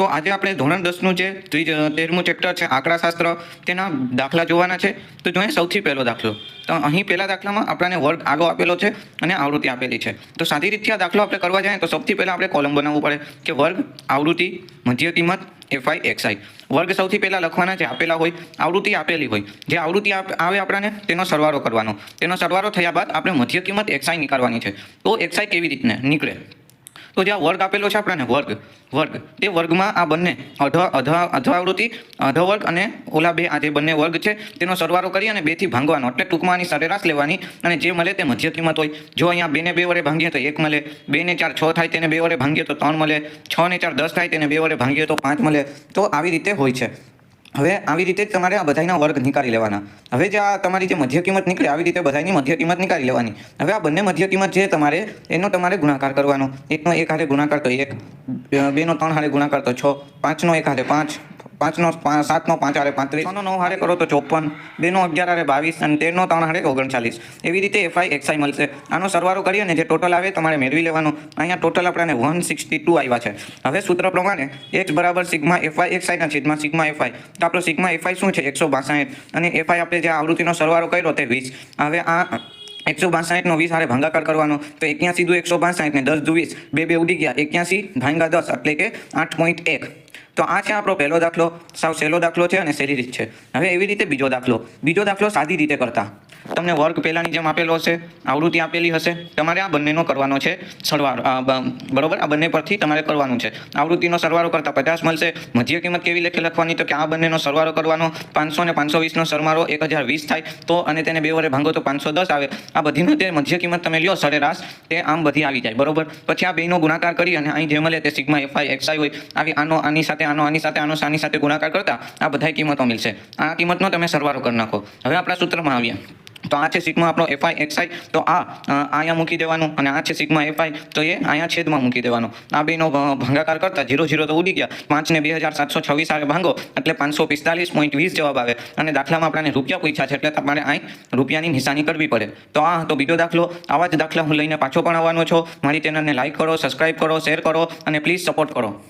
તો આજે આપણે ધોરણ 10નું જે 13મું ચેપ્ટર છે આંકડાશાસ્ત્ર તેના દાખલા જોવાના છે. તો જોઈએ સૌથી પહેલો દાખલો. તો અહીં પહેલા દાખલામાં આપણને વર્ગ આગો આપેલો છે અને આવૃત્તિ આપેલી છે. તો સાદી રીતે આ દાખલો આપણે કરવા જાય તો સૌથી પહેલાં આપણે કોલમ બનાવવું પડે કે વર્ગ, આવૃત્તિ, મધ્ય કિંમત, એફઆઈ, એક્સઆઈ. વર્ગ સૌથી પહેલાં લખવાના જે આપેલા હોય, આવૃત્તિ આપેલી હોય. જે આવૃત્તિ આવે આપણને તેનો સરવાળો કરવાનો. તેનો સરવાળો થયા બાદ આપણે મધ્ય કિંમત એક્સઆઈ નીકાળવાની છે. તો એક્સઆઈ કેવી રીતને નીકળે? તો જે આ વર્ગ આપેલો છે આપણને વર્ગ તે વર્ગમાં આ બંને અધ આવૃત્તિ, અધ વર્ગ અને ઓલા બે આ જે બંને વર્ગ છે તેનો સરવાળો કરી અને 2થી ભાંગવાનો. એટલે ટૂંકમાં આની સરેરાશ લેવાની અને જે મળે તે મધ્ય કિંમત હોય. જો અહીંયા 2 ને 2 વડે ભાંગીએ તો 1 મળે, 2 ને 4 6 થાય તેને 2 વડે ભાંગીએ તો 3 મળે, 6 ને 4 10 થાય તેને 2 વડે ભાંગીએ તો 5 મળે. તો આવી રીતે હોય છે. હવે આવી રીતે જ તમારે આ બધાના વર્ગ નીકાળી લેવાના. હવે જે આ તમારી જે મધ્ય કિંમત નીકળે આવી રીતે બધાની મધ્ય કિંમત નીકાળી લેવાની. હવે આ બંને મધ્ય કિંમત છે એનો તમારે ગુણાકાર કરવાનો. 1 નો 1 હારે ગુણાકાર તો 1, 2 નો 3 હારે ગુણાકાર તો 6, 5 નો 1 હારે 5, 5 નો 7 નો 5 હારે 35, 6 નો 9 હારે કરો તો 54, 2 નો 11 હારે 22 અને 13 નો 3 હારે 39. એવી રીતે એફઆઈ એક્સઆઈ મળશે. આનો સરવાળો કરી અને જે ટોટલ આવે તમારે મેળવી લેવાનું. અહીંયા ટોટલ આપણને 162 આવ્યા છે. હવે સૂત્ર પ્રમાણે x બરાબર સિગ્મા એફઆઈ એક્સઆઈ ના છેદમાં સિગ્મા એફઆઈ. તો આપણો સિગ્મા એફઆઈ શું છે? 162 અને એફઆઈ આપણે જે આવૃત્તિનો સરવાળો કર્યો તે 20. હવે આ 162 નો 20 હારે ભાગાકાર કરવાનો. તો 81 દુ 162 ને 10 દુ 20, 2 ઉડી ગયા. 81 ભાગ્યા 10 એટલે કે 8.1. તો આ છે આપણો પહેલો દાખલો. સાવ સહેલો દાખલો છે અને સહેલી રીત છે. હવે એવી રીતે બીજો દાખલો સાદી રીતે કરતા. તમને વર્ગ પહેલાની જેમ આપેલો હશે, આવૃત્તિ આપેલી હશે, તમારે આ બંનેનો કરવાનો છે સરવાળો. બરોબર, આ બંને પરથી તમારે કરવાનું છે. આવૃત્તિનો સરવાળો કરતા 50 મળશે. મધ્ય કિંમત કેવી લખવાની? તો કે આ બંનેનો સરવાળો કરવાનો. 500 ને 520 નો સરવાળો 1020 થાય તો અને તેને 2 વડે ભાંગો તો 510 આવે. આ બધીનો જે મધ્ય કિંમત તમે લ્યો સરેરાશ તે આમ બધી આવી જાય. બરોબર, પછી આ બેનો ગુણાકાર કરી અને અહીં જે મળે તે સિગ્મા એફઆઈ એક્સઆઈ હોય. આવી આની સાથે ગુણાકાર કરતા આ બધાય કિંમતો મળશે. આ કિંમતનો તમે સરવાળો કરી નાખો. હવે આપણા સૂત્રમાં આવ્યા. તો આ છે સિગ્મા આપણો એફઆઈ એક્સઆઈ. તો આ અહીંયા મૂકી દેવાનું અને આ છે સિગ્મા એફઆઈ. તો એ અહીંયા છેદમાં મૂકી દેવાનો. આ બેનો ભાગાકાર કરતા 0 0 તો ઉડી ગયા. 5 ને 2726 હારે ભાંગો એટલે 545.20 જવાબ આવે. અને દાખલામાં આપણને રૂપિયા પૂછ્યા છે એટલે તમારે અહીં રૂપિયાની નિશાની કરવી પડે. તો આ તો બીજો દાખલો. આવા જ દાખલા હું લઈને પાછો પણ આવવાનો છું. મારી ચેનલને લાઈક કરો, સબસ્ક્રાઈબ કરો, શેર કરો અને પ્લીઝ સપોર્ટ કરો.